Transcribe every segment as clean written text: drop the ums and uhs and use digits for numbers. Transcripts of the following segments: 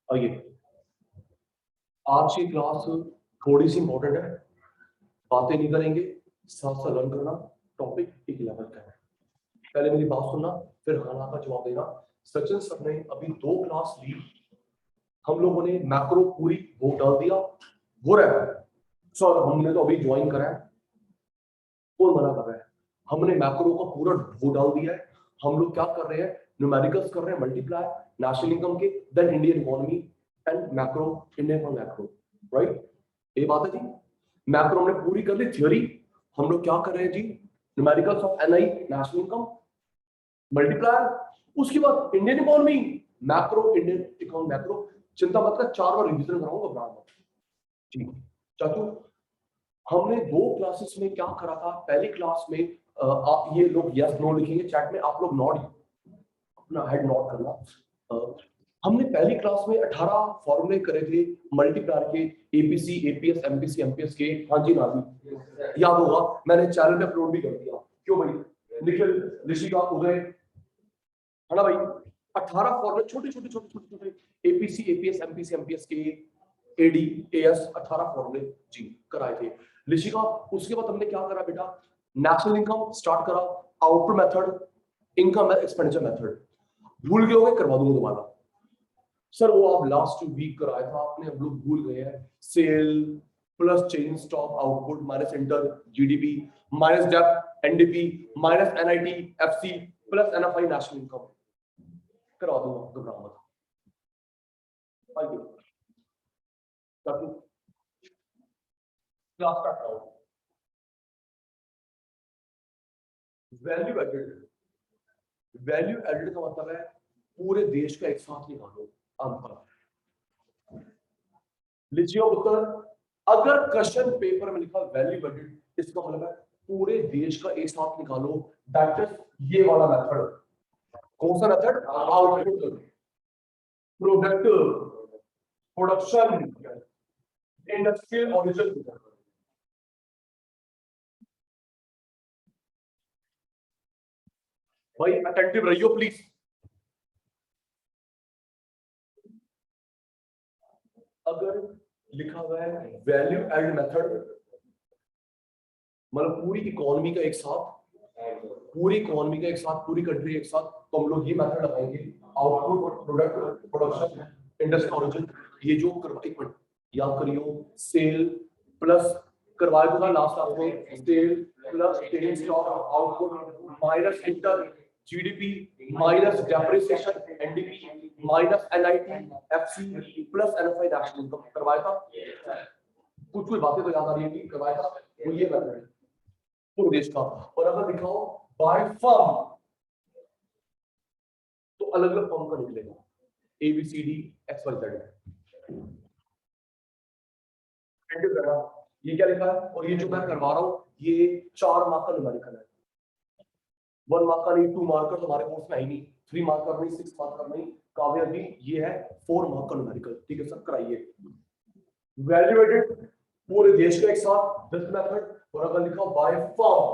आइए, आज की क्लास थोड़ी सी इंपॉर्टेंट है, बातें नहीं करेंगे, साथ साथ लर्न करना। टॉपिक एक लेवल का है। पहले मेरी बात सुनना, फिर हाँ का जवाब देना। सचिन सर ने अभी 2 क्लास ली, हम लोगों ने मैक्रो पूरी वो डाल दिया, वो रहा है सर हमने तो अभी ज्वाइन करा है। कौन मना कर रहा है? हमने मैक्रो का पूरा वो डाल दिया है। हम लोग क्या कर रहे हैं, न्यूमेरिकल्स कर रहे हैं, मल्टीप्लाई नेशनल इनकम के, then Indian economy and macro, Indian macro, right? ये बात है जी। मैक्रो हमने पूरी कर ली थ्योरी। हम लोग क्या कर रहे हैं जी, numericals of NI national income multiply, उसके बाद Indian economy macro, Indian economy macro. चिंता मत कर, 4 बार रिवीजन कराऊंगा ब्राह्मण जी। चाचू हमने 2 क्लासेस में क्या करा था, पहली क्लास में आप ये लोग यस नो लिखेंगे चैट में, आप लोग नॉट, अपना हेड नॉट करना। हमने पहली क्लास में 18 फॉर्मूले करे थे मल्टीप्लायर के, एपीसी एपीएस एमपीसी एमपीएस के। हाँ जी ना जी, याद होगा, मैंने चैनल पे अपलोड भी कर दिया। क्यों भाई? निखिल, ऋषिका, उदय, है ना भाई? 18 फॉर्मूले छोटे छोटे छोटे छोटे छोटे, एपीसी एपीएस एमपीसी एमपीएस के, एडी एएस, 18 फॉर्मूले जी कराए थे ऋषिका। उसके बाद हमने क्या करा बेटा, नेशनल इनकम स्टार्ट करा, output method, income expenditure method. भूल गए होंगे, करवा दूंगा दोबारा। सर वो आप लास्ट वीक कराया था आपने, हम लोग भूल गए हैं। Sale plus change stock output minus inter GDP minus dep NDP minus NIT FC plus NFI national income. करवा दूंगा, घबरा मत। ताकि क्लास स्टार्ट करो। वैल्यू एडेड, वैल्यू एडेड का मतलब है पूरे देश का एक साथ निकालो अंतर। लीजिए उत्तर, अगर क्वेश्चन पेपर में लिखा वैल्यू एडेड, इसका मतलब है पूरे देश का एक साथ निकालो। दैट इज ये वाला मेथड। कौन सा method? Output, product, production, industrial origin. भाई अटेंटिव रहियो प्लीज। अगर लिखा हुआ है वैल्यू एड मेथड, मतलब पूरी इकोनॉमी का एक साथ, पूरी इकोनॉमी का एक साथ, पूरी कंट्री एक साथ, तो हम लोग ये मेथड लगाएंगे, output, product, production, industrial origin. ये जो एक मिनट याद करियो, सेल प्लस करवाए तो था लास्ट में, sale plus trading stock output minus inter GDP minus depreciation NDP minus NIT FC plus NFI national income करवाया था। कुछ कुछ बातें तो याद आ रही है, करवाया था वो ये मेथड है पूरे देश का। और अगर दिखाओ बाय फर्म, तो अलग अलग फर्म का निकलेगा, एबीसीडी एक्स वाई जेड। ये क्या लिखा है, और ये जो मैं करवा रहा हूँ ये 4 मार्क का न्यूमेरिकल है। 1 मार्क का नहीं, 2 मार्क का हमारे कोर्स में है ही नहीं, 3 मार्क का नहीं, 6 मार्क का नहीं, काव्या जी ये है 4 मार्क का न्यूमेरिकल। ठीक है सर, कराइए। वैल्यू एडेड पूरे देश का एक साथ दिस मेथड, और अगर लिखा बाय फर्म,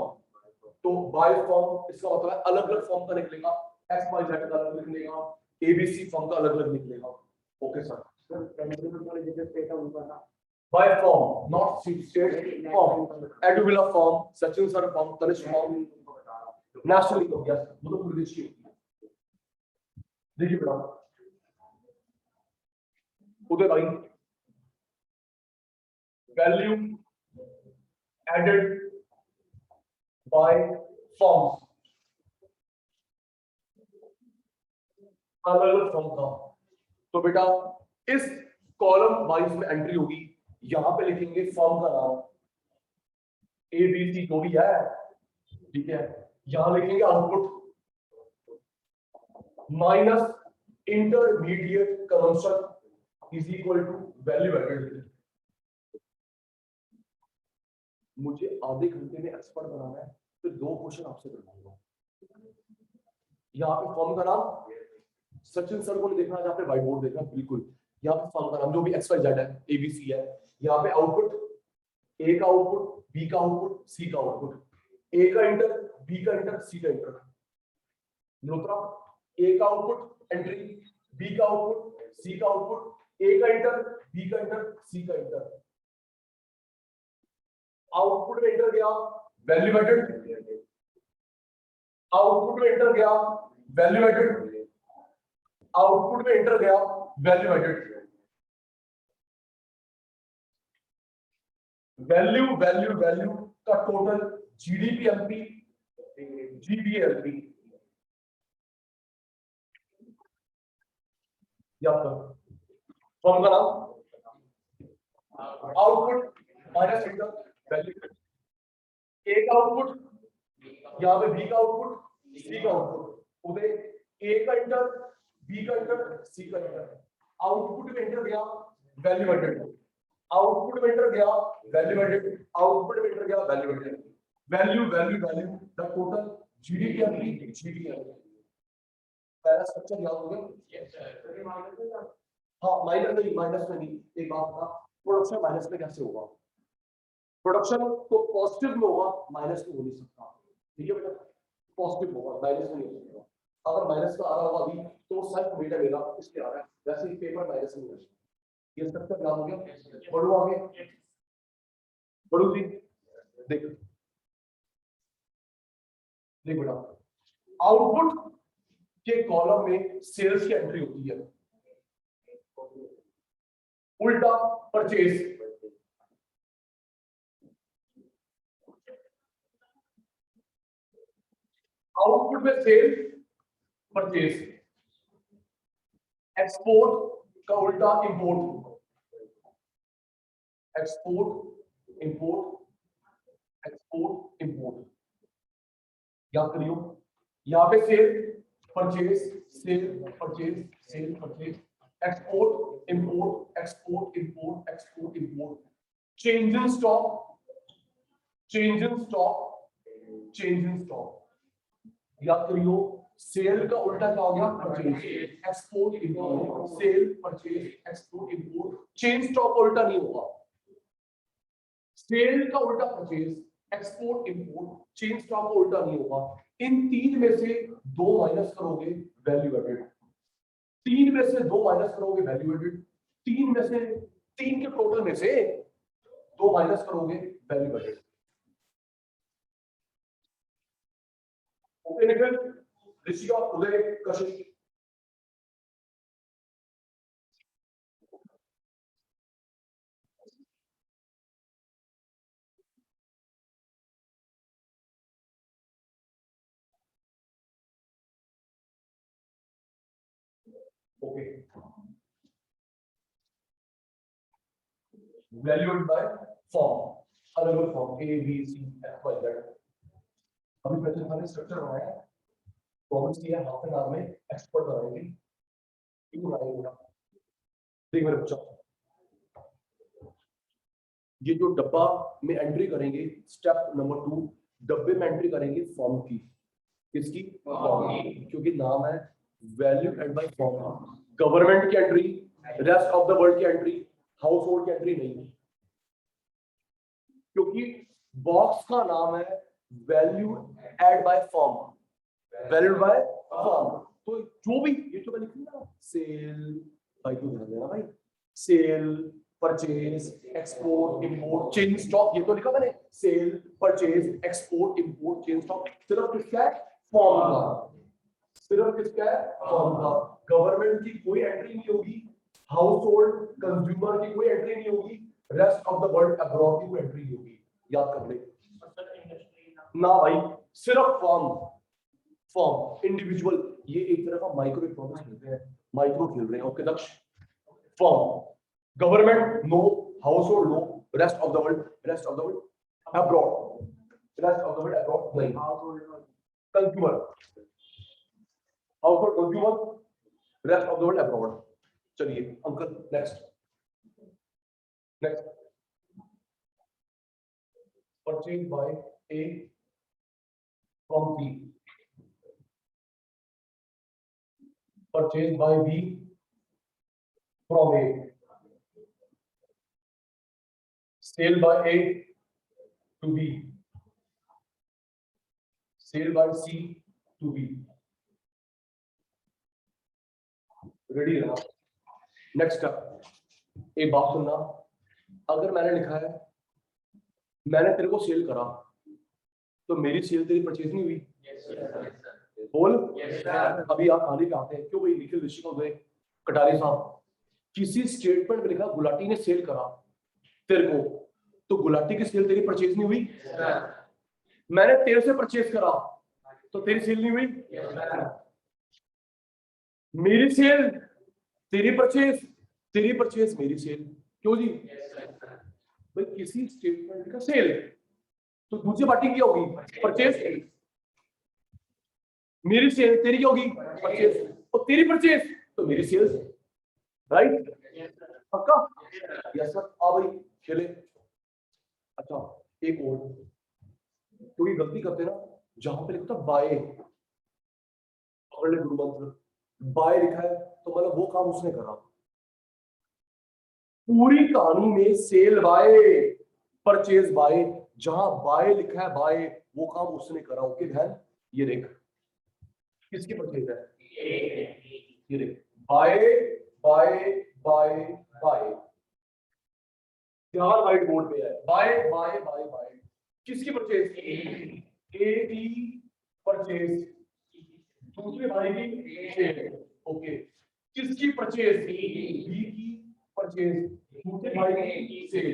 तो बाय फर्म इसका मतलब है अलग अलग फर्म का निकलेगा, एक्स वाई जेड का अलग निकलेगा, एबीसी फर्म का अलग अलग निकलेगा। Okay sir, by form, not state form. Eduvilla form, Sachin sir form, Tanish form, national income, yes, वो तो पूरे देश की होती है। देखिए बेटा, उदय भाई, value added by forms, अलग अलग फॉर्म का। तो बेटा इस कॉलम वाइज में एंट्री होगी, यहां पे लिखेंगे फॉर्म का नाम ए बी सी जो भी है, ठीक है। यहां लिखेंगे output minus intermediate consumption is equal to value added. मुझे आधे घंटे में एक्सपर्ट बनाना है, तो 2 क्वेश्चन आपसे करवाऊंगा। यहाँ पे फॉर्म का नाम सचिन सर को नहीं देखना, जहाँ पे व्हाइट बोर्ड देखना, बिल्कुल यहाँ पे फॉर्म का नाम जो भी एक्स वाई जेड है, एबीसी है। यहाँ पे आउटपुट, ए का आउटपुट, बी का आउटपुट, सी का आउटपुट, ए का इंटर, बी का इंटर, सी का इंटर। नोत्रा, ए का आउटपुट एंट्री, बी का आउटपुट, सी का आउटपुट, ए का इंटर, बी का इंटर, सी का इंटर, आउटपुट में इंटर गया वैल्यू एडेड, आउटपुट में इंटर गया वैल्यू एडेड, आउटपुट में इंटर गया value added, value value value का टोटल जीडीपीएमपी, जीबीएलपी, फॉर्म का नाम आउटपुट माइनस इंटर वैल्यू, ए का आउटपुट, यहाँ पे बी का आउटपुट, सी का आउटपुट, उधर ए का इंटर, बी का इंटर, सी का इंटर, आउटपुट में इंटर गया वैल्यू एडेड, आउटपुट में इंटर गया वैल्यू एडेड, आउटपुट में इंटर गया value added, value value value the total GDP, GDP पहला स्ट्रक्चर याद हो गया। हाँ माइनस नहीं, माइनस में नहीं, एक बात बता, प्रोडक्शन माइनस में कैसे होगा? प्रोडक्शन तो पॉजिटिव में होगा, माइनस में हो नहीं सकता, ठीक है बेटा, पॉजिटिव होगा, माइनस में नहीं हो सकता। अगर माइनस का आ रहा होगा अभी तो सेल्फ मेड है मेरा, इसलिए आ रहा है, वैसे ही पेपर माइनस में है। ये स्ट्रक्चर याद हो गया। बढ़ो आगे, बढ़ो जी, देख देख बेटा, आउटपुट के कॉलम में सेल्स की एंट्री होती है, उल्टा परचेज, आउटपुट में सेल परचेज, एक्सपोर्ट का उल्टा import, export import, export import, याद करियो, यहाँ पे cell purchase, sale purchase, sale purchase, export import, export import, export import, change in stock, change in stock, change in stock, याद करियो, cell का उल्टा क्या हो गया? Purchase, export import, cell purchase, export import, change stock उल्टा नहीं होगा, सेल का उल्टा purchase, export import, change stock का उल्टा नहीं होगा। इन तीन में से दो माइनस करोगे वैल्यू एडेड, तीन में से दो माइनस करोगे वैल्यू एडेड, तीन में से, तीन के टोटल में से दो माइनस करोगे value added. Okay Nikhil, Rishika, Uday, Kashish, okay, valued by form, अलग अलग form A B C F Y Z. अभी प्रेजेंट हमें स्ट्रक्चर बनाया है, प्रॉब्लम्स किया है, हाफ एन आवर में एक्सपर्ट बनाएंगे, क्यों बनाएंगे? देख मेरे बच्चा, ये जो डब्बा में एंट्री करेंगे, स्टेप नंबर 2, डब्बे में एंट्री करेंगे फॉर्म की, किसकी? फॉर्म की, क्योंकि नाम है value add by form. Government की entry, rest of the world की एंट्री, हाउस होल्ड की एंट्री नहीं, क्योंकि बॉक्स का नाम है value add by form, value by form. तो जो भी ये जो मैंने लिखा ना, सेल, भाई को ध्यान देना भाई, cell purchase, export, import, change stock, ये तो लिखा मैंने, cell purchase, export, import, change stock, सिर्फ किसका है? फॉर्म का, सिर्फ किसका है? फॉर्म का। गवर्नमेंट की कोई एंट्री नहीं होगी, हाउस होल्ड कंज्यूमर की कोई एंट्री नहीं होगी, rest of the world abroad की कोई एंट्री नहीं होगी, याद कर ले ना भाई, सिर्फ फॉर्म, फॉर्म इंडिविजुअल, ये एक तरह का माइक्रो इकोनॉमिक्स खेलते हैं, माइक्रो खेल रहे हैं। Okay Daksh, form, government no, household no, rest of the world, rest of the world abroad, rest of the world abroad नहीं, consumer, household consumer, rest of the world abroad. चलिए uncle next, next, purchase by A from B, purchased by B from A, sale by A to B, sale by C to B. Ready now? Next step, एक बात सुनना, अगर मैंने लिखा है मैंने तेरे को सेल करा, तो मेरी सेल तेरी परचेज नहीं हुई? बोल। अभी आप खाली पे आते हैं, क्यों भाई निखिल ऋषि को गए कटारी साहब, किसी स्टेटमेंट में लिखा गुलाटी ने सेल करा तेरे को, तो गुलाटी की सेल तेरी परचेज नहीं हुई? मैंने तेरे से परचेज करा तो तेरी सेल नहीं हुई? मेरी सेल तेरी परचेज, तेरी परचेज मेरी सेल, क्यों जी? भाई किसी स्टेटमेंट का सेल तो दूसरी पार्टी की होगी परचेज, मेरी सेल तेरी की होगी परचेज, और तेरी परचेज तो मेरी सेल, राइट? पक्का? Yes sir. आ भाई चले। अच्छा एक और, क्योंकि गलती करते ना, जहां पे लिखता बाय, पकड़ ले गुरु मंत्र, बाय लिखा है तो मतलब वो काम उसने करा। पूरी कहानी में सेल बाय, परचेज बाय, जहां बाय लिखा है बाय, वो काम उसने करा। ओके ध्यान, ये देख किसकी परचेज है, ये देख बाय बाय बाय बाय, ध्यान व्हाइट बोर्ड पे है, बाय बाय बाय बाय, किसकी परचेज? ए की परचेज, दूसरे भाई की सेल। ओके, किसकी परचेज? बी की परचेज, दूसरे भाई की सेल,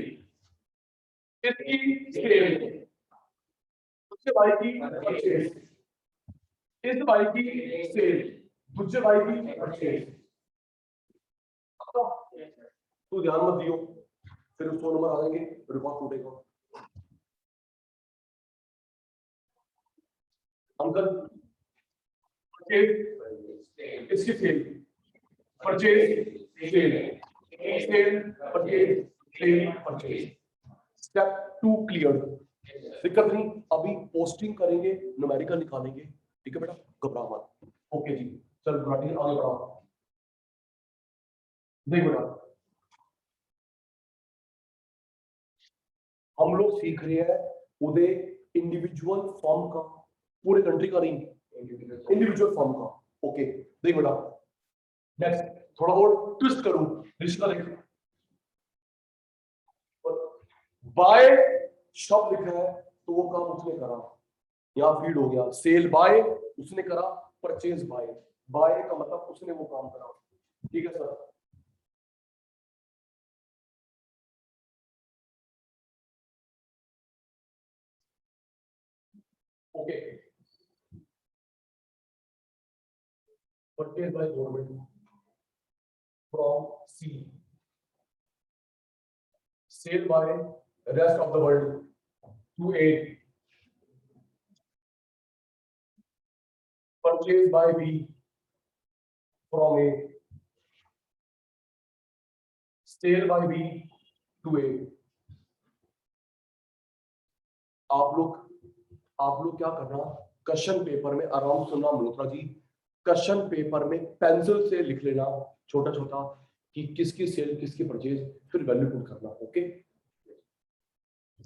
इसकी सेल, दूसरे भाई की परचेज, इस भाई की सेल, दूसरे भाई की परचेज। तू ध्यान मत दियो, फिर 100 नंबर आ जाएंगे, रिकॉर्ड टूटेगा। अंकल परचेज, इसकी sale, purchase sale, sale purchase, sale purchase. Step 2 clear, दिक्कत नहीं। अभी पोस्टिंग करेंगे, न्यूमेरिकल निकालेंगे, ठीक है बेटा, घबरा मत। ओके जी, चल गुलाटी आगे बढ़ाओ। देख बेटा, हम लोग सीख रहे हैं उदय इंडिविजुअल फॉर्म का, पूरे कंट्री का नहीं, इंडिविजुअल फॉर्म का। ओके देख बेटा, नेक्स्ट थोड़ा बहुत ट्विस्ट करूं, रिश्ता देख, बाय शब्द लिखा है तो वो काम उसने करा, यहाँ फीड हो गया, सेल बाय उसने करा, परचेज बाय, बाय का मतलब उसने वो काम करा। ठीक है sir? Okay, purchase by government from C, sale by rest of the world to A, purchase by B from A, sale by B to A. आप लोग क्या करना, क्वेश्चन पेपर में आराम सुनना मल्होत्रा जी, क्वेश्चन पेपर में पेंसिल से लिख लेना छोटा छोटा कि किसकी सेल किसकी परचेज, फिर वैल्यू पुट करना। ओके,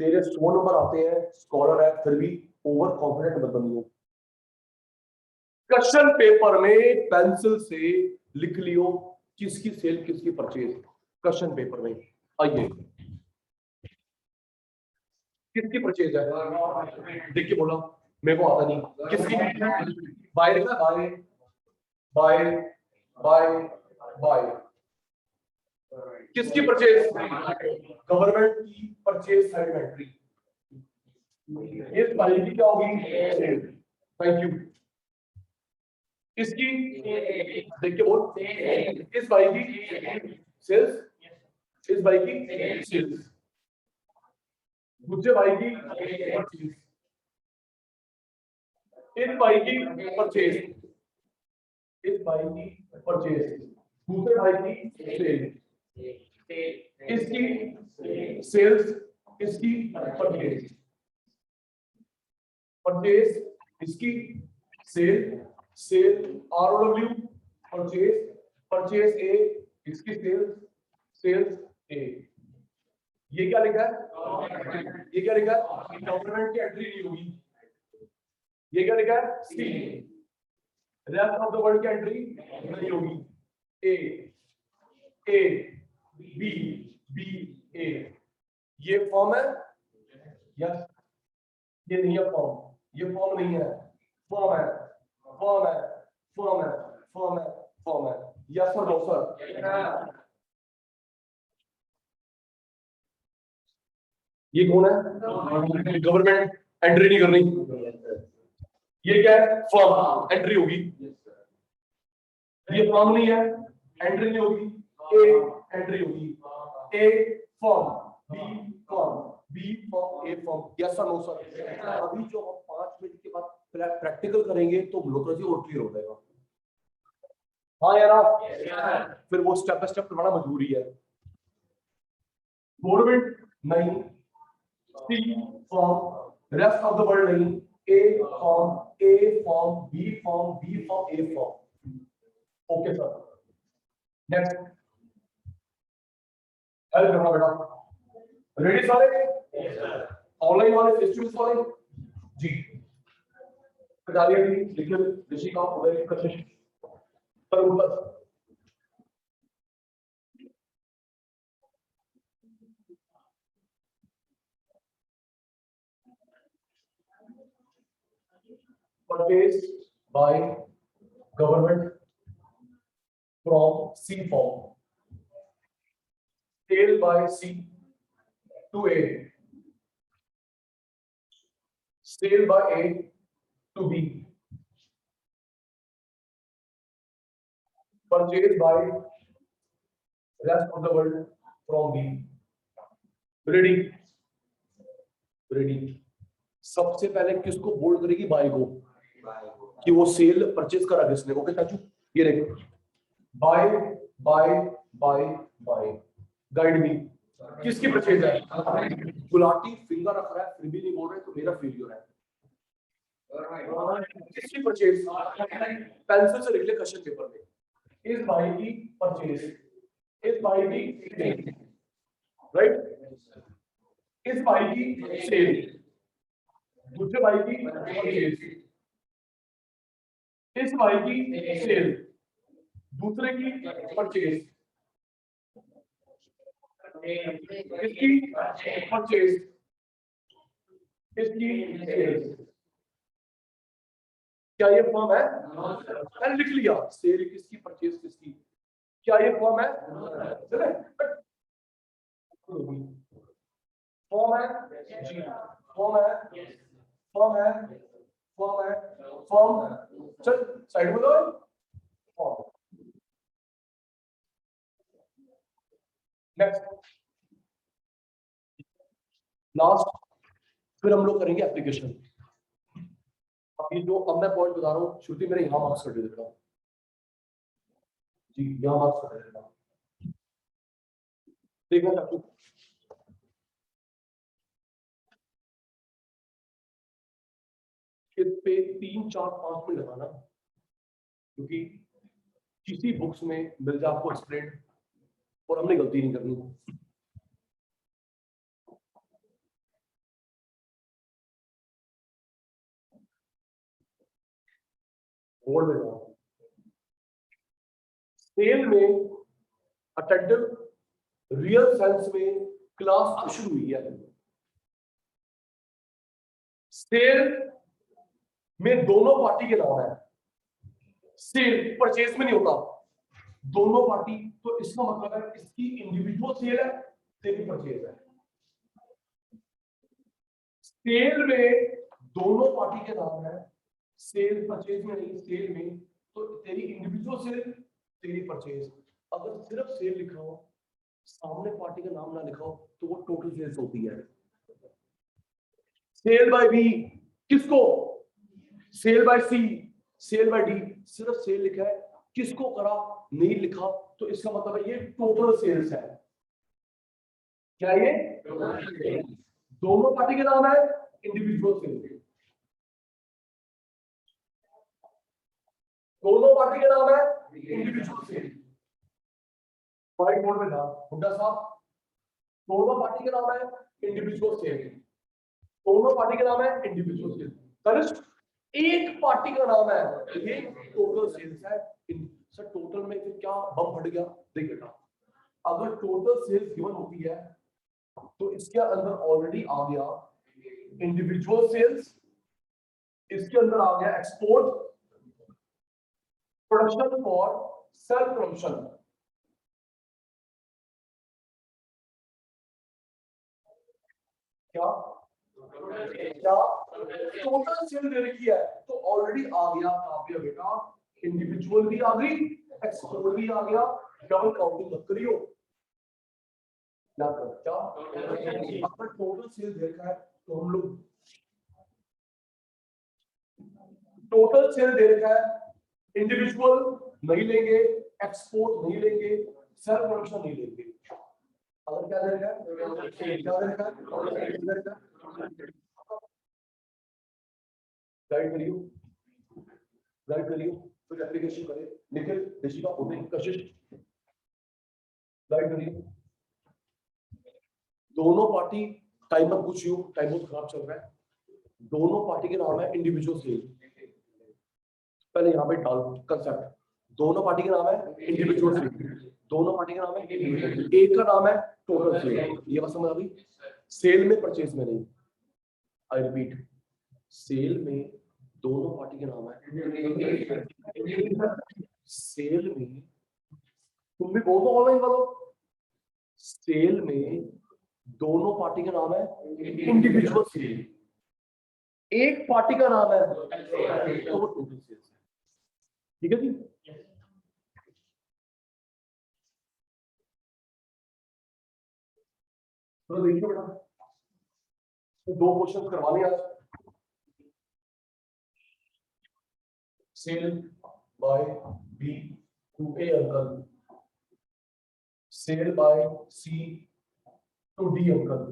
तेरे 100 नंबर आते हैं, स्कॉलर है, फिर भी ओवर कॉन्फिडेंट मत बनियो। क्वेश्चन पेपर में पेंसिल से लिख लियो किसकी सेल किसकी परचेज, क्वेश्चन पेपर में। आइए, किसकी परचेज है, देखिए बोला, मेरे को आता नहीं, किसकी? बाय लिखा, बाय बाय बाय बाय, किसकी परचेज? गवर्नमेंट की परचेज साइड एंट्री, इस बाई की क्या होगी? Thank you. इसकी देखिए बोल, इस बाई की सेल्स, इस बाई की सेल्स, दूसरे बाई की परचेज, इस बाई की परचेज, इस बाई की परचेज, दूसरे बाई की सेल, इसकी सेल्स, इसकी परचेज, परचेज इसकी sale, sale ROW purchase, purchase A इसकी सेल्स, सेल्स ए। ये क्या लिखा है, ये क्या लिखा है, गवर्नमेंट की एंट्री नहीं होगी। ये क्या लिखा है, सी, रेस्ट ऑफ द वर्ल्ड की एंट्री नहीं होगी। ए, ए बी बी ए, ये फॉर्म है यस, ये नहीं है फॉर्म, ये फॉर्म नहीं है, फॉर्म है, फॉर्म है, फॉर्म है, फॉर्म है, फॉर्म है, यस और नो सर। ये कौन है? गवर्नमेंट एंट्री नहीं करनी, ये क्या है? फॉर्म, एंट्री होगी। ये फॉर्म नहीं है, एंट्री नहीं होगी, ए एंट्री होगी, A form, B form, B form, A form, yes और नो सर। अभी जो हम 5 मिनट के बाद प्रैक्टिकल करेंगे तो ब्लोकर्जी और क्लियर हो जाएगा। हाँ यार, फिर वो स्टेप बाय स्टेप करवाना मजबूरी है। गवर्नमेंट नहीं, C form, rest of the world नहीं, A form, A form, B form, B form, A form. Okay sir, next help करना बेटा। रेडी सारे? ऑनलाइन वाले, फेस टू फेस वाले जी। कटारिया जी, निखिल, ऋषिका, उदय, कशिश, सर ऊपर। Purchased by government from C form, sale by C to A, sale by A to B, purchased by rest of the world from B. Ready? Ready? सबसे पहले किसको bold करेगी? Bye को, कि वो cell purchase करा किसने। ओके चाचू, ये देखो, bye bye bye bye, guide me, किसकी परचेज है? गुलाटी फिंगर रख रहा है फिर भी नहीं बोल रहे, तो मेरा फेलियर है। किसकी परचेज? पेंसिल से लिख ले क्वेश्चन पेपर में, इस भाई की परचेज, इस भाई की राइट, इस भाई की सेल, दूसरे भाई की परचेज, इस भाई की सेल, दूसरे की परचेज, इसकी परचेज, इसकी सेल। क्या ये फॉर्म है? मैंने लिख लिया, सेल किसकी, परचेज किसकी। क्या ये फॉर्म है? फॉर्म है जी, फॉर्म है, फॉर्म है, फॉर्म है, फॉर्म, चल साइड में लो, फॉर्म। नेक्स्ट, लास्ट, फिर हम लोग करेंगे एप्लीकेशन। अभी जो अब मैं पॉइंट बता रहा हूँ, श्रुति मेरे यहाँ मार्क्स कर देता हूँ जी, यहाँ मार्क्स कर देता हूँ, देखना चाहूँ। इस पे 3, 4, 5 मिनट लगाना, क्योंकि किसी बुक्स में मिल जाए आपको एक्सप्लेन, और हमने गलती नहीं करनी। बोर्ड में जाओ, सेल में अटेंटिव रियल सेंस में क्लास अब शुरू हुई है। सेल में दोनों पार्टी के नाम है, सेल परचेज में नहीं होता, दोनों पार्टी, तो इसका मतलब है इसकी इंडिविजुअल सेल है, तेरी परचेज है। सेल में दोनों पार्टी के नाम है, सेल परचेज में नहीं, सेल में, तो तेरी इंडिविजुअल सेल, तेरी परचेज। अगर सिर्फ सेल लिखा हो, सामने पार्टी का नाम ना लिखा हो, तो वो टोटल सेल्स होती है। सेल बाय बी किसको? Cell by C, sale by D, सिर्फ सेल लिखा है, किसको करा नहीं लिखा, तो इसका मतलब है ये टोटल सेल्स है। क्या ये? दोनों पार्टी के नाम है, इंडिविजुअल सेल, दोनों पार्टी के नाम है, इंडिविजुअल सेल। व्हाइट बोर्ड में था हुड्डा साहब, दोनों पार्टी के नाम है, इंडिविजुअल सेल, दोनों पार्टी के नाम है, इंडिविजुअल सेल। कनिष्ठ एक पार्टी का नाम है, ये टोटल सेल्स है। सर टोटल में फिर क्या बम फट गया? देखिएगा, अगर टोटल सेल्स गिवन होती है तो इसके अंदर ऑलरेडी आ गया इंडिविजुअल सेल्स, इसके अंदर आ गया export, production for self consumption. क्या क्या टोटल सेल दे रखी है तो ऑलरेडी आ गया काव्य बेटा, इंडिविजुअल भी आ गई, एक्सपोर्ट भी आ गया, डबल काउंटिंग मत करियो। क्या अगर टोटल सेल दे रखा है तो हम लोग टोटल सेल दे रखा है, इंडिविजुअल नहीं लेंगे, एक्सपोर्ट नहीं लेंगे, सेल्फ प्रोडक्शन नहीं लेंगे। अगर क्या दे रखा है, क्या दे रखा है, गाइड करियो, गाइड करियो, कुछ एप्लीकेशन करें, निखिल, ऋषिका, उदय, कशिश, गाइड करियो। दोनों पार्टी, टाइम मत पूछियो, टाइम बहुत खराब चल रहा है। दोनों पार्टी के नाम है इंडिविजुअल सेल। पहले यहाँ पे डाल कंसेप्ट, दोनों पार्टी का नाम है इंडिविजुअल सेल, दोनों पार्टी का नाम है, एक का नाम है टोटल सेल। ये बात समझ आ गई? सेल में, परचेज में नहीं। आई रिपीट, सेल में दोनों पार्टी के नाम है, सेल में तुम भी बहुत ऑनलाइन वालों, सेल में दोनों पार्टी का नाम है इंडिविजुअल सेल, एक पार्टी का नाम है तो वो टोटल सेल्स है। ठीक है जी? तो देखिए बेटा, तो दो क्वेश्चन करवाने आज। Sale by B to A uncle, sale by C to D uncle,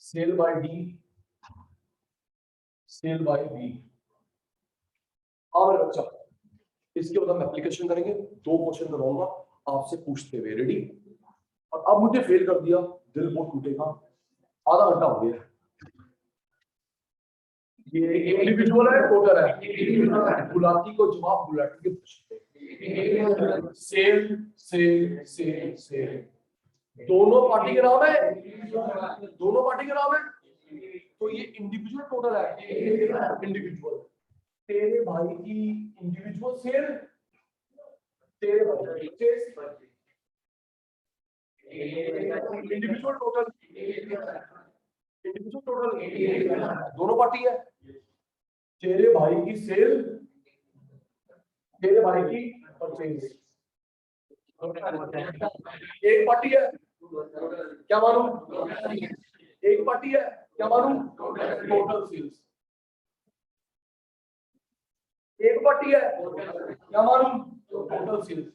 sale by D, sale by B. और बच्चा इसके बाद हम एप्लीकेशन करेंगे, दो क्वेश्चन करवाऊंगा आपसे पूछते हुए, रेडी? और अब मुझे फेल कर दिया, दिल बहुत टूटेगा, आधा घंटा हो गया। ये इंडिविजुअल है टोटल है, गुलाटी को जवाब गुलाटी के पूछते, सेल सेल सेल सेल, दोनों पार्टी के नाम है, दोनों पार्टी के नाम है, तो ये इंडिविजुअल टोटल है, इंडिविजुअल। तेरे भाई की इंडिविजुअल सेल, तेरे भाई इंडिविजुअल टोटल, इंडिविजुअल टोटल दोनों पार्टी है। तेरे भाई की सेल, तेरे भाई की परचेज, एक पार्टी है, क्या मालूम? एक पार्टी है, क्या मालूम? Total sales. एक पार्टी है, क्या मालूम? Total sales.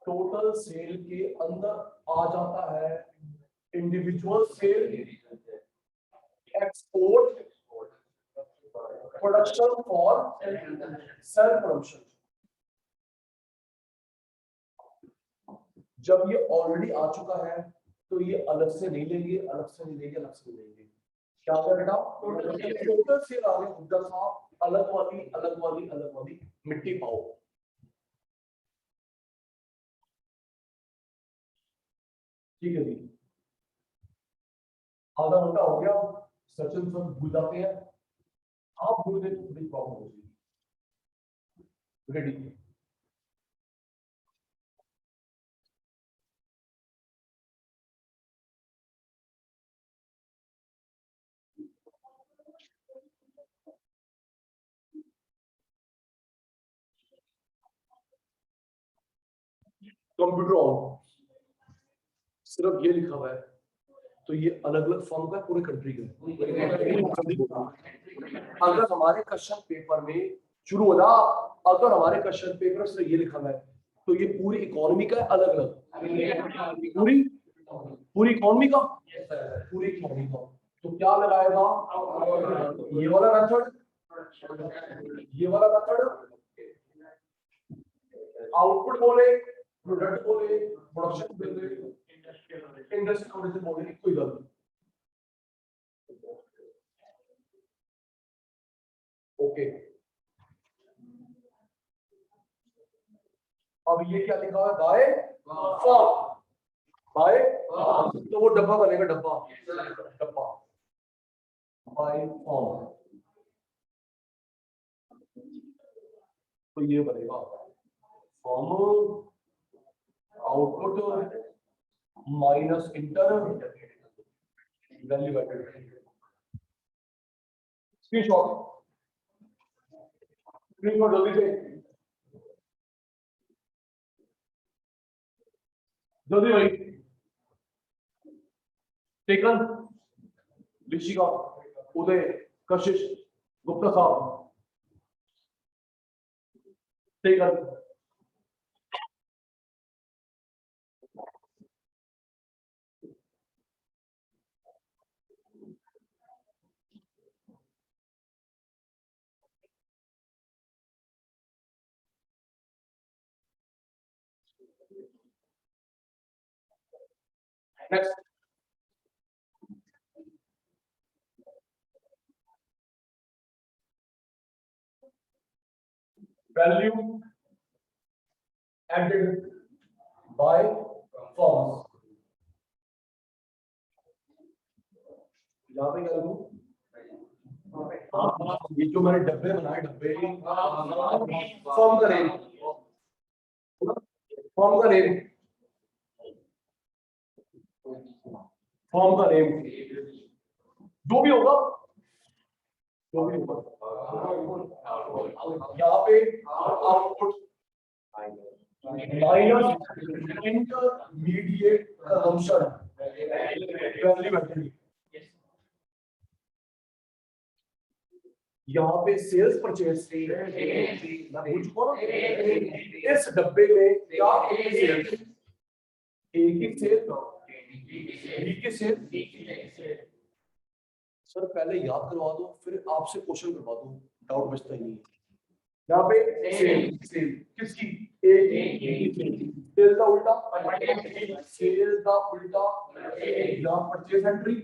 टोटल सेल के अंदर आ जाता है individual sale, export, production for self production. जब ये ऑलरेडी आ चुका है तो ये अलग से नहीं लेंगे, अलग से नहीं लेंगे, अलग से नहीं लेंगे। क्या होगा बेटा? टोटल सेल आ गए उधर साहब, अलग वाली अलग वाली अलग वाली मिट्टी पाओ। ठीक है जी, आधा घंटा हो गया, सचिन सब भूल जाते हैं, आप भूल गए तो थोड़ी प्रॉब्लम हो जाएगी। रेडी? कंप्यूटर ऑन, सिर्फ ये लिखा हुआ है तो ये अलग अलग फॉर्म का पूरे कंट्री का। अगर हमारे क्वेश्चन पेपर में शुरू हो जा, अगर हमारे क्वेश्चन पेपर से ये लिखा हुआ है तो ये पूरी इकोनॉमी का अलग अलग, पूरी पूरी इकोनॉमी का, पूरी इकोनॉमी का। तो क्या लगाएगा? ये वाला मेथड, ये वाला मेथड, आउटपुट बोले, प्रोडक्ट बोले, प्रोडक्शन बोले, इंडस्ट्री बोले, कोई गलती। ओके, अब ये क्या लिखा है, बाय फॉर्म, बाय तो वो डब्बा बनेगा, डब्बा डब्बा बाय फॉर्म, तो ये बनेगा form output minus inter value added. Screenshot जल्दी से, जल्दी भाई। टेकन ऋषिका, उदय, कशिश, गुप्ता साहब, taken. Next, value added by forms. यहाँ पे क्या लिखूं, ये जो मैंने डब्बे बनाए, डब्बे फॉर्म का नेम, फॉर्म का नेम, फॉर्म का नेम जो भी होगा, जो भी होगा, यहाँ पे output minus intermediate consumption value added, यहाँ पे सेल्स परचेज मैं भूल चुका ना, इस डब्बे में क्या एक ही सेल, बी की सेल। सर पहले याद करवा दो, फिर आपसे क्वेश्चन करवा दो, डाउट बचता ही नहीं है। यहाँ पे सेल, सेल किसकी, एक की सेल का उल्टा, सेल का उल्टा, यहाँ purchase entry,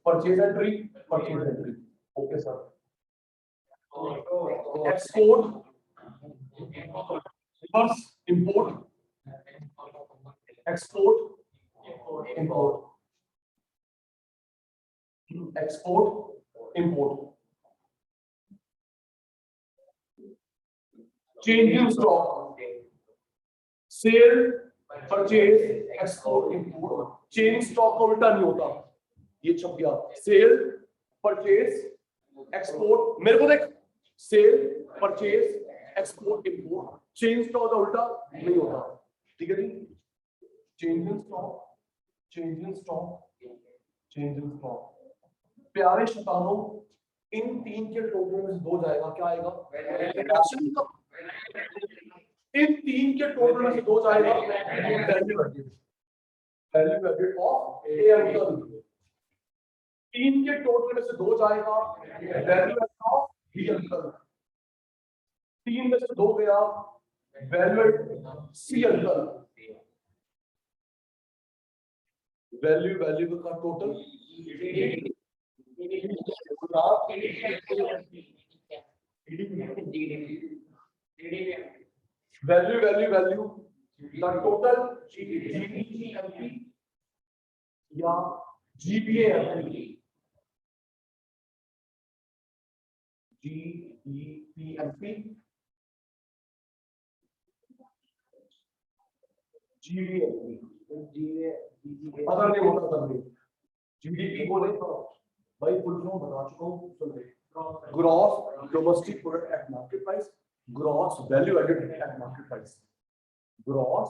purchase entry, purchase entry. Okay sir. Export versus import, export import, export import, change in stock, sale purchase export import, change stock का उल्टा नहीं होता, ये छप गया, सेल परचेज एक्सपोर्ट, मेरे को देख, sale purchase export import, change stock का उल्टा नहीं होता, ठीक है जी। Change in stock, change in stock, change in stock. प्यारे शतानों, इन तीन के टोटल में से दो जाएगा, क्या आएगा, इन तीन के टोटल में से दो जाएगा value added, value added of A uncle. तीन के टोटल में से दो जाएगा value added of B uncle. तीन में से दो गया value added C uncle. Value value का total value value value the total GDP या जीपीएमपी, जीईपीएमपी, जीडीपी, अगर नहीं होता तब नहीं, जीडीपी बोले भाई फुल फॉर्म बता चुका हूँ, सुन ले, gross domestic product at market price, gross value added at market price, gross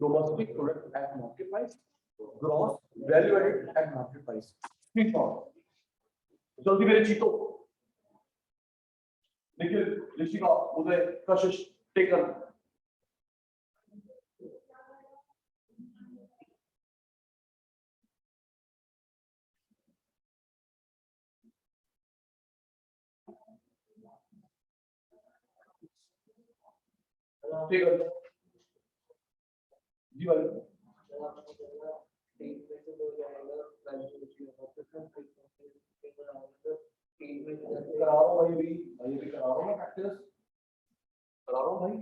domestic product at market price, gross value added at market price. जल्दी मेरे चीतो, निखिल, ऋषिका, उदय, कशिश, टेकन। ठीक है जी भाई, करा रहा हूँ भाई, भी करा रहा हूँ मैं प्रैक्टिस, करा रहा हूँ भाई।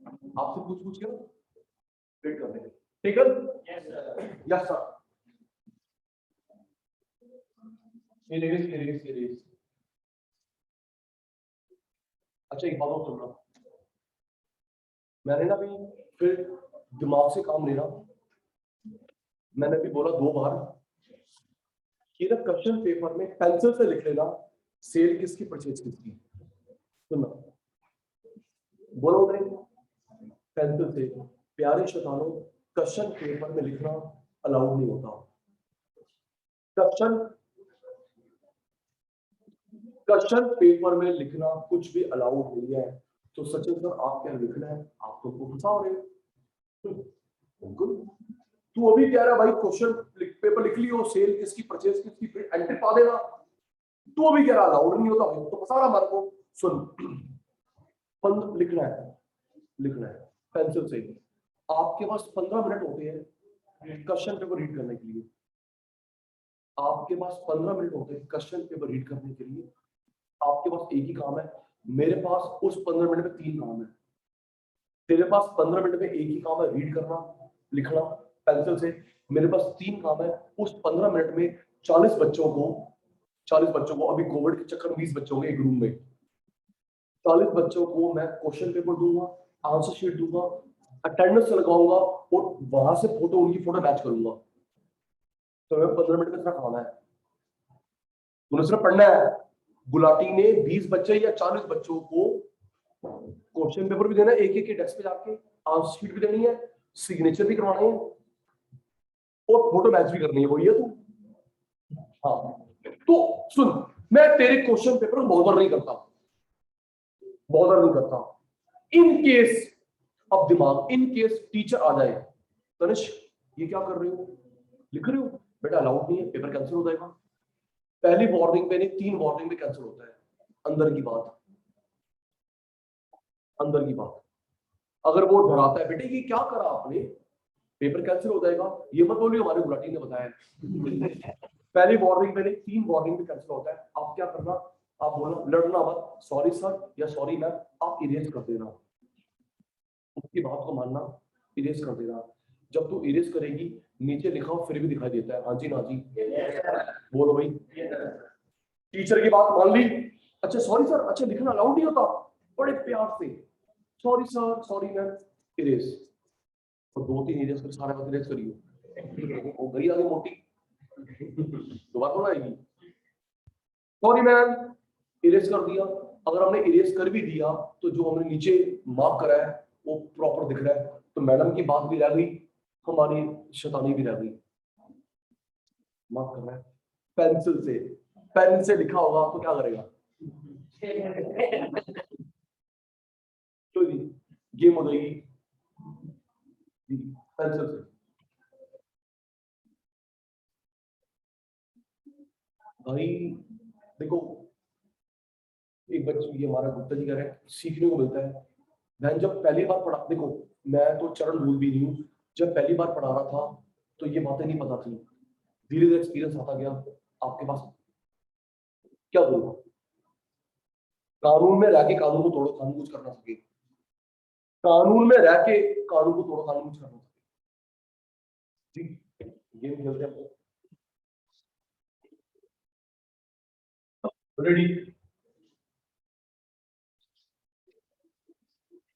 आपसे पूछ के वेट कर देंगे। टेकन? Yes sir. इरेज। अच्छा एक बात सुन रहा, मैंने ना भी फिर दिमाग से काम लेना, मैंने भी बोला 2 बार कि ना क्वेश्चन पेपर में पेंसिल से लिख लेना सेल किसकी परचेज किसकी। सुनना, बोलो उधर पेंसिल से। प्यारे शैतानों, क्वेश्चन पेपर में लिखना अलाउड नहीं होता। क्वेश्चन पेपर में लिखना कुछ भी अलाउड नहीं है। तो सचिन सर आप क्या लिखना है, आप तो फंसा हो रहे हो। बिल्कुल, तू अभी कह रहा भाई क्वेश्चन पेपर लिख लियो, सेल किसकी परचेज किसकी, एंट्री पा देगा। तू अभी कह रहा अलाउड नहीं होता भाई, तो फंसा रहा हमारे को। सुन, लिखना है पेंसिल से। आपके पास 15 मिनट होते हैं क्वेश्चन पेपर रीड करने के लिए। आपके पास 15 मिनट होते हैं क्वेश्चन पेपर रीड करने के लिए। आपके पास एक ही काम है, मेरे पास उस 15 मिनट में 3 काम है। तेरे पास 15 मिनट में एक ही काम है, रीड करना लिखना पेंसिल से। मेरे पास 3 काम है, उस 15 मिनट में 40 बच्चों को अभी कोविड के चक्कर में 20 बच्चे होंगे एक रूम में, 40 बच्चों को मैं क्वेश्चन पेपर दूंगा, आंसर शीट दूंगा, अटेंडेंस लगाऊंगा और वहां से उनकी फोटो मैच करूंगा। तो मैं 15 मिनट में इतना खाना है, तूने सिर्फ पढ़ना है। गुलाटी ने 20 बच्चे या 40 बच्चों को क्वेश्चन पेपर भी देना है, एक एक डेस्क पे जाके आंसर शीट भी देनी है, सिग्नेचर भी करवाना है और फोटो मैच भी करनी है। वही है तू। हाँ, तो सुन, मैं तेरे क्वेश्चन पेपर को बॉदर नहीं करता, इन केस अब दिमाग, इन केस टीचर आ जाए, तनिष्क ये क्या कर रहे हो, लिख रहे हो बेटा, अलाउड नहीं है, पेपर कैंसिल हो जाएगा। पहली वार्निंग पे नहीं, 3 वार्निंग में कैंसिल होता है। अंदर की बात अगर वो डराता है, बेटे ये क्या करा आपने, पेपर कैंसिल हो जाएगा, ये मत बोलिए हमारे गुलाटी ने बताया। पहली वार्निंग पे नहीं, 3 वार्निंग में कैंसिल होता है। आप क्या करना, आप बोलो लड़ना मत, सॉरी सर या सॉरी मैम, आप इरेज कर देना, उसकी बात को मानना, इरेज कर देना। जब तू इरेज करेगी, नीचे लिखा हो फिर भी दिखाई देता है, हाँ जी ना जी, बोलो भाई, टीचर की बात मान ली। अच्छा सॉरी सर, अच्छा लिखना अलाउड नहीं होता, बड़े प्यार से sorry sir sorry ma'am, erase. और 2-3 इरेज कर, सारे बात इरेज करिए, वो गई आगे मोटी, दोबारा तो आएगी। सॉरी मैम, इरेज कर दिया। अगर हमने इरेज कर भी दिया तो जो हमने नीचे मार्क करा है वो प्रॉपर दिख रहा है, तो मैडम की बात भी रह गई, हमारी शैतानी भी रह गई। मार्क करना है पेंसिल से, पेन से लिखा होगा तो क्या करेगा, तो जी गेम हो जाएगी पेंसिल से। भाई देखो, एक बच्चे, ये हमारा गुप्ता जी कह रहे हैं, सीखने को मिलता है। मैं जब पहली बार पढ़ा, देखो मैं तो चरण भूल भी नहीं हूँ, जब पहली बार पढ़ा रहा था तो ये बातें नहीं पता थी, धीरे धीरे एक्सपीरियंस आता गया। आपके पास क्या बोलूं, कानून में रह के कानून को तोड़ो, कानून कुछ करना सके, कानून में रह के कानून को तोड़ो, कानून कुछ करना सके जी। गेम खेलते हैं, रेडी।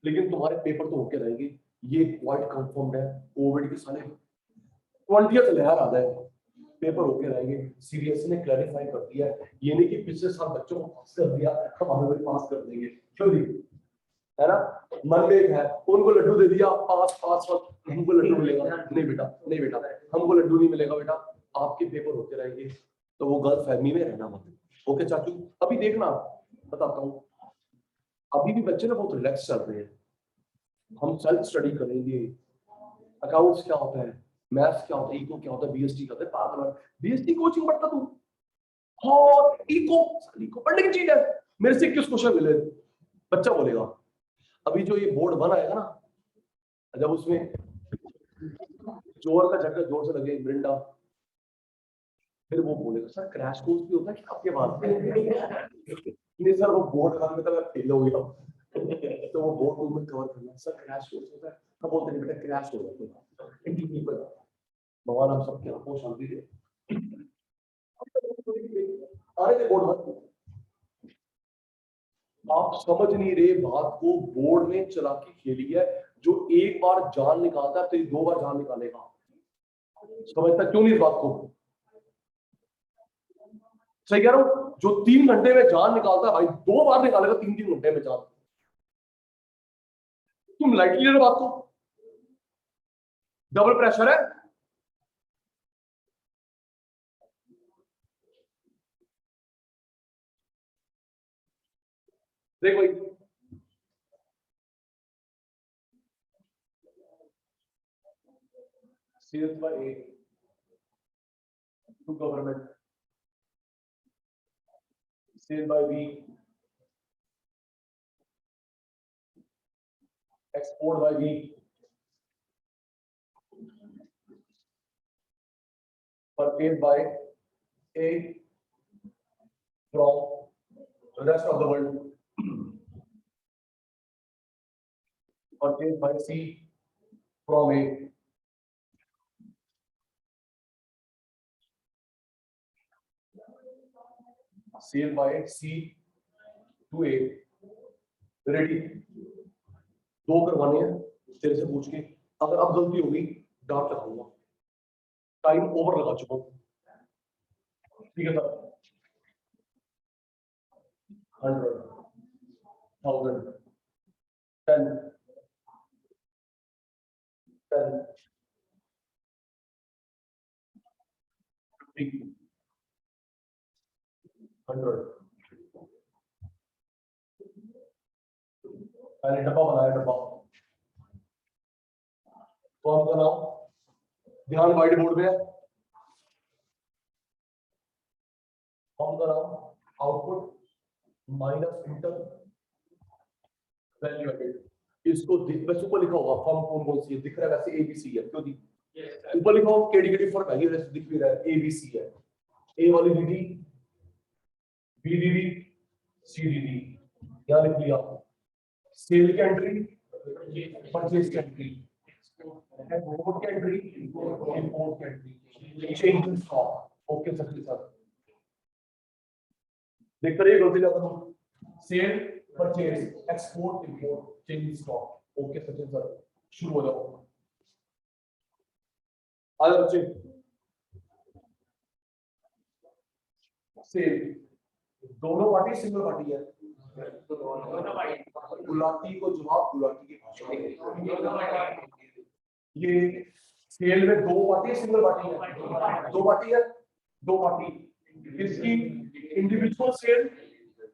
लेकिन तुम्हारे पेपर तो होके रहेंगे, ये क्वाइट कंफर्म्ड है। कोविड के साले 20th लहर आ जाए, पेपर होके रहेंगे। सीबीएसई ने क्लैरिफाई कर दिया है, ये नहीं कि पिछले साल बच्चों को पास कर दिया, हम हमें भी पास कर देंगे, क्यों नहीं, है ना। मन में एक है, उनको लड्डू दे दिया, पास पास पास, हमको लड्डू मिलेगा नहीं बेटा, नहीं बेटा, हमको लड्डू नहीं मिलेगा बेटा, आपके पेपर होते रहेंगे। तो वो गलत फहमी में रहना मत। ओके चाचू, अभी देखना बताता हूँ, अभी भी बच्चे ना बहुत रिलैक्स चल रहे हैं। हम सेल्फ स्टडी करेंगे, अकाउंट्स क्या होता है, मैथ्स क्या होता है, इको क्या होता है, बीएसटी क्या होता है, पागल बीएसटी कोचिंग पढ़ता तू, हाँ इको, इको पढ़ने की चीज है, मेरे से 21 क्वेश्चन मिले, बच्चा बोलेगा। अभी जो ये बोर्ड बना है ना, जब उसमें जोर का झटका जोर से लगे ब्रिंडा, फिर वो बोलेगा सर क्रैश कोर्स भी होता है क्या आपके पास, नहीं सर वो बोर्ड खत्म में तो मैं फेल हो गया। तो वो बोर्ड रूम में कवर करना सर क्रैश होता है, हम बोलते हैं बेटा क्रैश हो जाता है इंटीग्री पर। भगवान हम सबके आपको शांति दे। अरे बोर्ड आप समझ नहीं रहे बात को, बोर्ड ने चालाकी खेली है, जो एक बार जान निकालता है तो 2 बार जान निकालेगा। समझता क्यों नहीं इस बात को? सही कह रहा हूं, जो 3 घंटे में जान निकालता है भाई 2 बार निकालेगा 3-3 घंटे में जान। तुम लाइटली ले लो बात को, डबल प्रेशर है। देख भाई sales by A to government, sale by B, export by B, purchase by A from the rest of the world, purchase by C from A, sale by C to A, ready। 2 करवाने हैं तेरे से पूछ के, अगर अब गलती होगी डांट लगाऊंगा, टाइम ओवर लगा चुका हूं, ठीक है सर। 100, 1000, 10, 10, 50, 100। मैंने डब्बा बनाया, डब्बा फॉर्म का नाम, ध्यान व्हाइट बोर्ड पे है, फॉर्म का नाम output minus inter value added. इसको वैसे ऊपर लिखा होगा फॉर्म कौन सी है, दिख रहा है वैसे एबीसी है, क्यों ऊपर लिखा हो केडी फॉर वैल्यू रेस्ट दिख भी रहा है, एबीसी है। ए वाली DD, B DD, C DD, यहां लिख लिया। सेल की एंट्री, परचेज की एंट्री, एक्सपोर्ट की एंट्री, इंपोर्ट की entry, change in stock. Okay sir देख रहे गलती लगा दो, sale, purchase, export, import, change in stock. Okay Sachin sir शुरू हो जाओ। आ जाओ बच्चे। सेल दोनों पार्टी सिंगल पार्टी है, गुलाटी को जवाब गुलाटी की भाषा। ये सेल में 2 पार्टी सिंगल पार्टी है, 2 पार्टी है, 2 पार्टी। इसकी इंडिविजुअल सेल,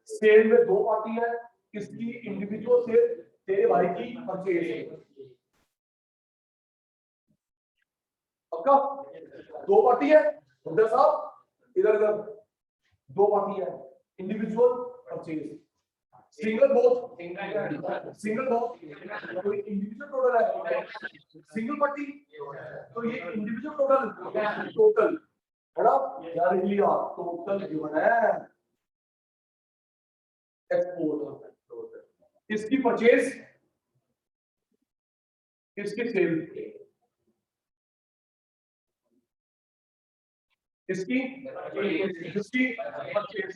सेल में 2 पार्टी है, इसकी इंडिविजुअल सेल तेरे भाई की परचेज। पक्का 2 पार्टी है उधर साहब, इधर इधर 2 पार्टी है, individual purchase, single both, single both तो इंडिविजुअल टोटल है, सिंगल पार्टी तो ये इंडिविजुअल टोटल, टोटल है ना, यार लिया टोटल गिवन है। एक्सपोर्ट इसकी परचेज, इसकी सेल, इसकी इसकी परचेज,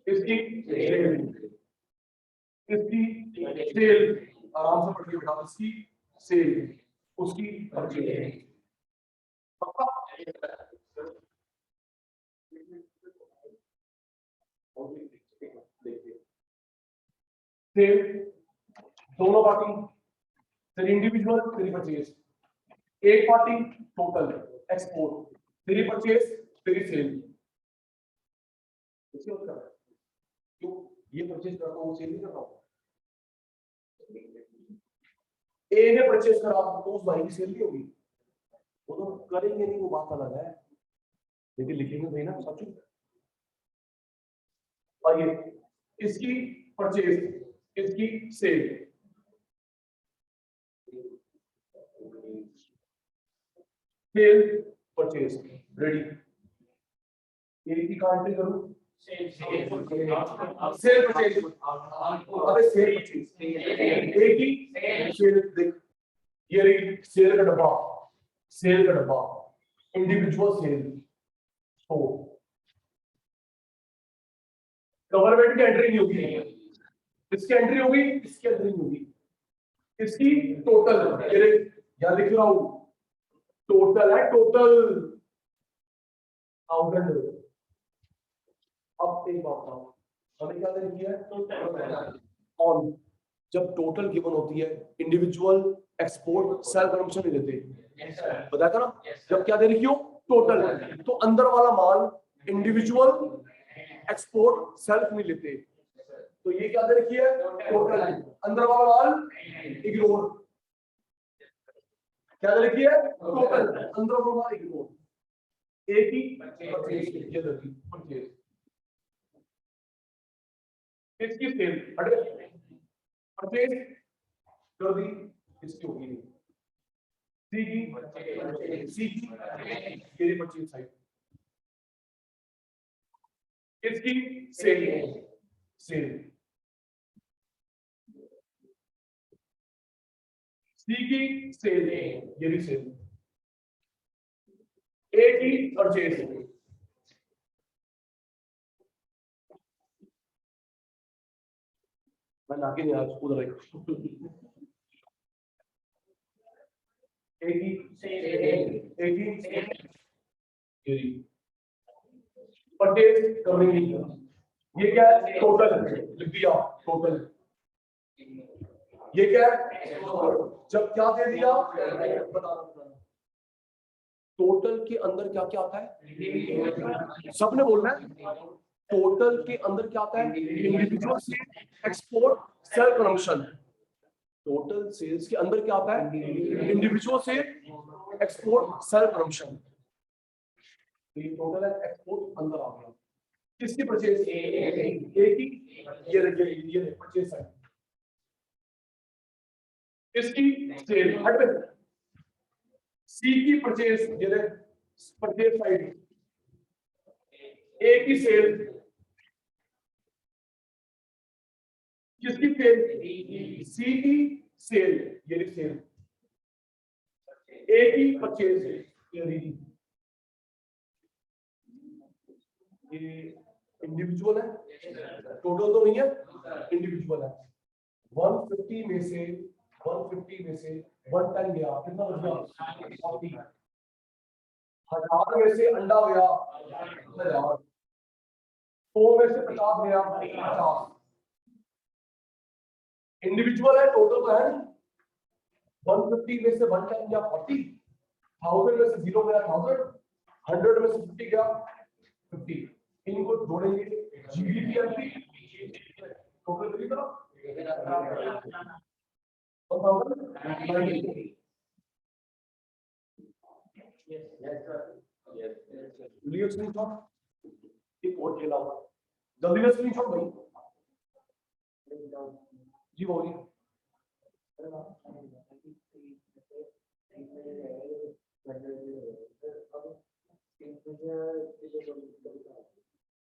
इसकी सेल, आराम से पढ़ के बिठा, इसकी सेल, उसकी परचेज। सेल दोनों पार्टी, फिर इंडिविजुअल, फिर परचेज, एक पार्टी टोटल, एक्सपोर्ट, फिर परचेज, फिर सेल। क्यों ये परचेज करता हूँ सेल नहीं करता हूँ? ए ने परचेज करा तो उस भाई की सेल नहीं होगी, वो तो करेंगे नहीं, वो बात अलग है, लेकिन लिखेंगे भाई ना सच। आइए इसकी परचेज, इसकी सेल, सेल परचेज रेडी। ए की एंट्री करूं, सेल परचेज, अबे सेल परचेज एक ही सेल देख, ये रही सेल का डब्बा, सेल का डब्बा, इंडिविजुअल सेल, तो गवर्नमेंट की एंट्री नहीं होगी, इसकी एंट्री होगी, इसकी एंट्री नहीं होगी, इसकी टोटल, ये यहां लिख रहा हूं, टोटल है, टोटल आउटलैंड। अब एक बात बताओ, हमें क्या देनी है, टोटल ऑन, जब टोटल गिवन होती है, इंडिविजुअल एक्सपोर्ट सेल कंजम्पशन नहीं देते, बताया था ना, जब क्या दे रही हो, टोटल, तो अंदर वाला माल इंडिविजुअल एक्सपोर्ट सेल्फ नहीं लेते, तो ये क्या दे रखी है, टोटल, अंदर वाला माल इग्नोर, क्या दे रखी है, टोटल, अंदर वाला माल इग्नोर, एक ही परचेज, ये देखिए परचेज, इसकी सेल हटे, परचेज कर दी, इसकी होगी नहीं, सी की ये परचेज साइड, इसकी सेल, सेल, सी की सेल, ये भी सेल, ए की परचेज, मैं आगे नहीं आज उधर एक ही परचेज करनी नहीं, ये क्या है, टोटल लिख दिया, टोटल, ये क्या है, जब क्या दे दिया, टोटल के अंदर क्या क्या आता है, सबने बोलना है, टोटल के अंदर क्या आता है, individual sale, export, sale consumption, total sales के अंदर क्या आता है, individual sale, export, sale consumption, तो ये टोटल है, एक्सपोर्ट अंदर आ गया, किसकी परचेज, ए की, ये परचेज साइड, इसकी सेल, हट पे, सी की परचेज, ये परचेज साइड, ए की सेल, किसकी सेल, सी की सेल, ये सेल, ए की परचेज, ये इंडिविजुअल है, टोटल तो नहीं है, इंडिविजुअल है, 150 में से 110 गया, कितना बच गया, 40, 1000 में से अंडा गया 1000, 100 में से 50 गया 50, इंडिविजुअल है, टोटल तो है, 150 में से 110 गया 40, 1000 में से 0 गया 1000, 100 में से 50 गया 50, इनको जोड़ेंगे, जीडीपी एमपी टोटल कितना, लियो स्क्रीनशॉट, एक और खेला हुआ, जल्दी से स्क्रीनशॉट भाई, जी बोलिए,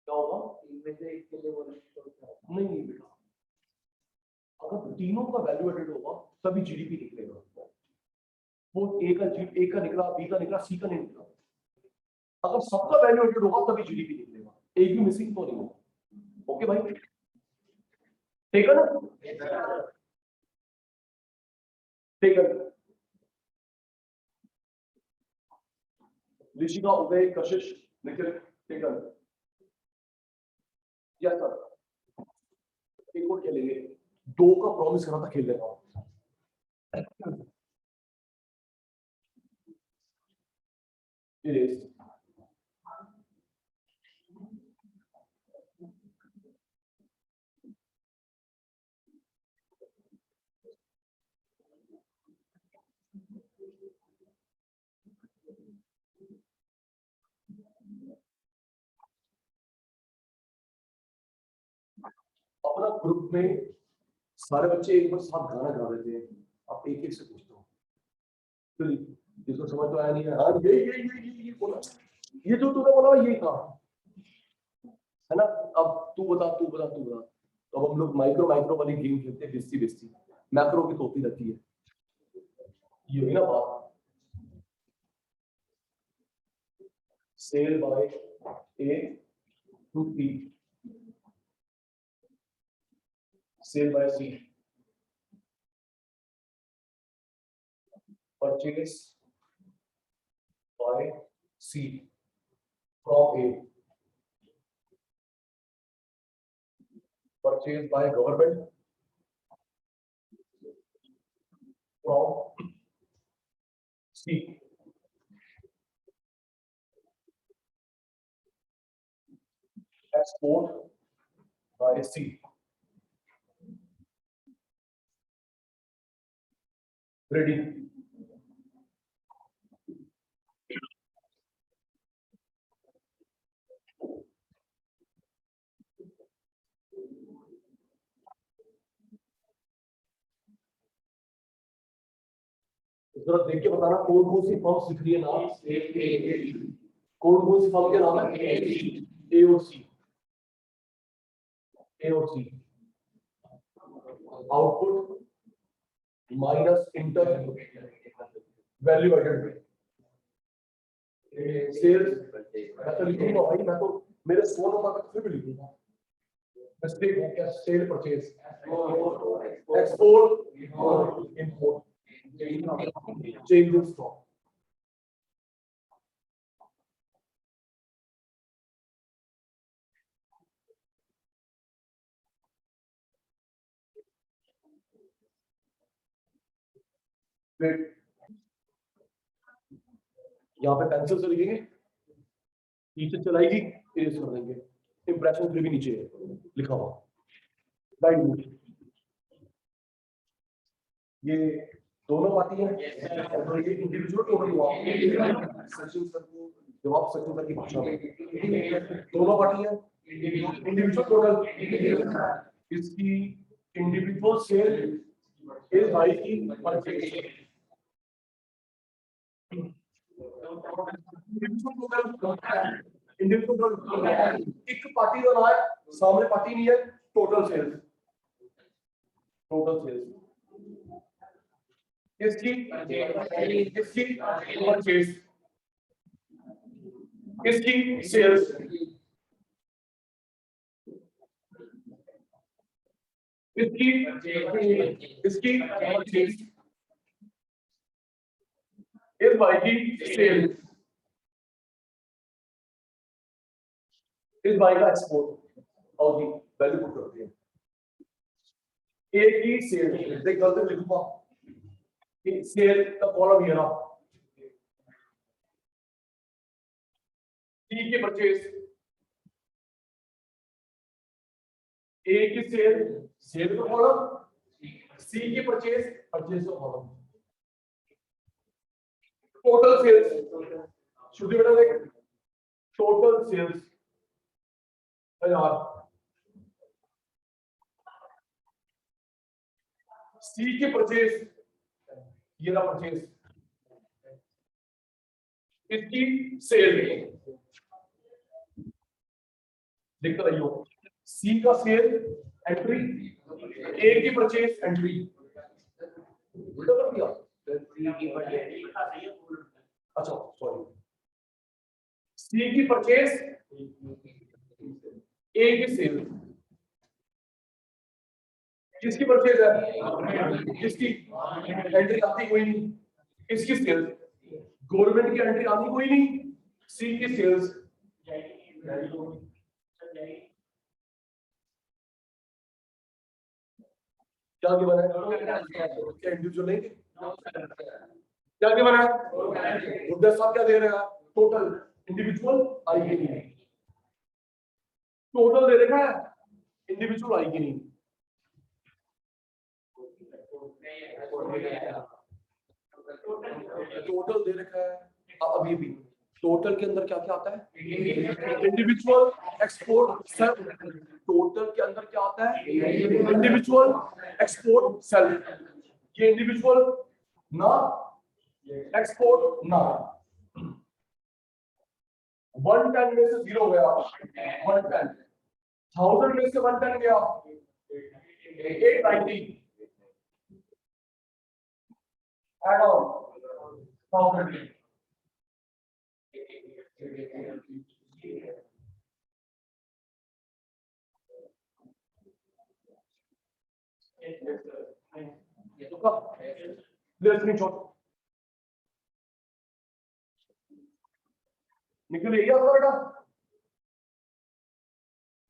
क्या होगा, नहीं नहीं बेटा, अगर तीनों का वैल्यू एडेड होगा तभी जीडीपी निकलेगा, वो ए का निकला, बी का निकला, सी का नहीं निकला, अगर सबका वैल्यू एडेड होगा तभी जीडीपी निकलेगा, एक भी मिसिंग तो नहीं होगा, ओके भाई, ठीक है ना, ठीक है, ऋषिका, उदय, कशिश, निखिल, ठीक है, यस सर, एक और खेलेंगे, 2 का प्रॉमिस करा था, खेल लेता हूं, अपना ग्रुप में सारे बच्चे एक बार साथ गाना गा देते हैं, आप एक एक से पूछते हो, तो जिसको समझ तो आया नहीं है, हाँ ये बोला, ये जो तूने बोला ये था, है ना। अब तू बता तू बता तू बता, तो अब हम लोग माइक्रो माइक्रो वाली गेम खेलते हैं, बेस्ती बेस्ती, मैक्रो की तो होती रहती है, ये हुई ना बात। Sale by A to B, sale by C, purchase by C from A, purchased by government from C, export by C, ready। जरा देख के बताना कौन कौन सी फर्म्स दिख रही है नाम, कौन कौन सी फर्म के नाम है, ए और सी, ए और C. Output minus inter value added sales, मैं तो लिखूंगा भाई, मैं तो मेरे 100 नंबर तक फिर भी लिखूंगा, मिस्टेक हो गया, cell purchase export import change in stock. यहाँ पे पेंसिल से लिखेंगे, नीचे चलाएगी इरेज कर देंगे, इंप्रेशन फिर भी नीचे लिखा हुआ राइट। ये दोनों पार्टी है, ये इंडिविजुअल टोटल हुआ सचिन सर को जवाब, सचिन सर की भाषा में दोनों पार्टी है, इंडिविजुअल टोटल, इसकी इंडिविजुअल सेल इज बाय की परचेज, इंडिविजुअल टोटल एक पार्टी का नाम है, सामने पार्टी नहीं है, टोटल सेल्स, टोटल सेल्स इसकी परचेज, इसकी सेल्स, इसकी परचेज इस बाय की सेल, इस बाय का एक्सपोर्ट, और जी वैल्यू पुट करते हैं, ए की सेल, देख गलत लिखूंगा, सेल का कॉलम ये रहा, सी की परचेज, ए की सेल, सेल का कॉलम, सी की परचेज, परचेज का कॉलम, टोटल सेल्स, शुद्ध बेटा देख, टोटल सेल्स 1000, सी की परचेज, ये रहा परचेज, इसकी सेल देखते रहियो, सी का सेल एंट्री, ए की परचेज एंट्री, उल्टा कर दिया, अच्छा सॉरी, सी की परचेज, ए की सेल, किसकी परचेज है, किसकी एंट्री आती कोई नहीं, इसकी सेल्स, गवर्नमेंट की एंट्री आती कोई नहीं, सी की सेल्स, क्या गिवन है, इंडिविजुअल नहीं, क्या गिवन है, गुड्डा साहब क्या दे रहे हैं, टोटल, इंडिविजुअल आएगी नहीं, टोटल दे रखा है, इंडिविजुअल आएगी नहीं, टोटल दे रखा है, अब ये भी टोटल के अंदर क्या क्या आता है, इंडिविजुअल एक्सपोर्ट सेल, टोटल के अंदर क्या आता है, इंडिविजुअल एक्सपोर्ट सेल, ये इंडिविजुअल ना एक्सपोर्ट ना, 110 में से 0 गया, 110 1000 में से 110 गया 890 add on 1000 ये तो कब स्क्रीनशॉट निखिल यही आपका बेटा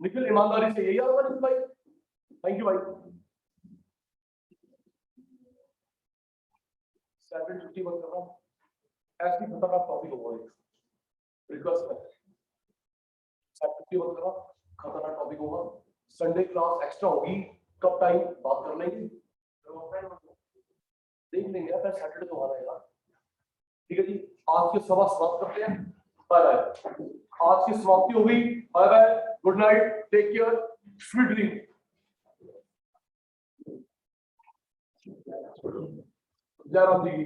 निखिल ईमानदारी से यही आपका निखिल भाई थैंक यू भाई 751 कर रहा हूं ऐसी खतरनाक टॉपिक होगा एक रिक्वेस्ट है 751 कर रहा खतरनाक टॉपिक होगा संडे क्लास एक्स्ट्रा होगी कब टाइम बात कर लेंगे देख लेंगे यार सैटरडे तो आना है यार ठीक है जी आज के सभा समाप्त करते हैं बाय बाय आज की समाप्ति हो गई bye bye good night take care sweet dream जय राम जी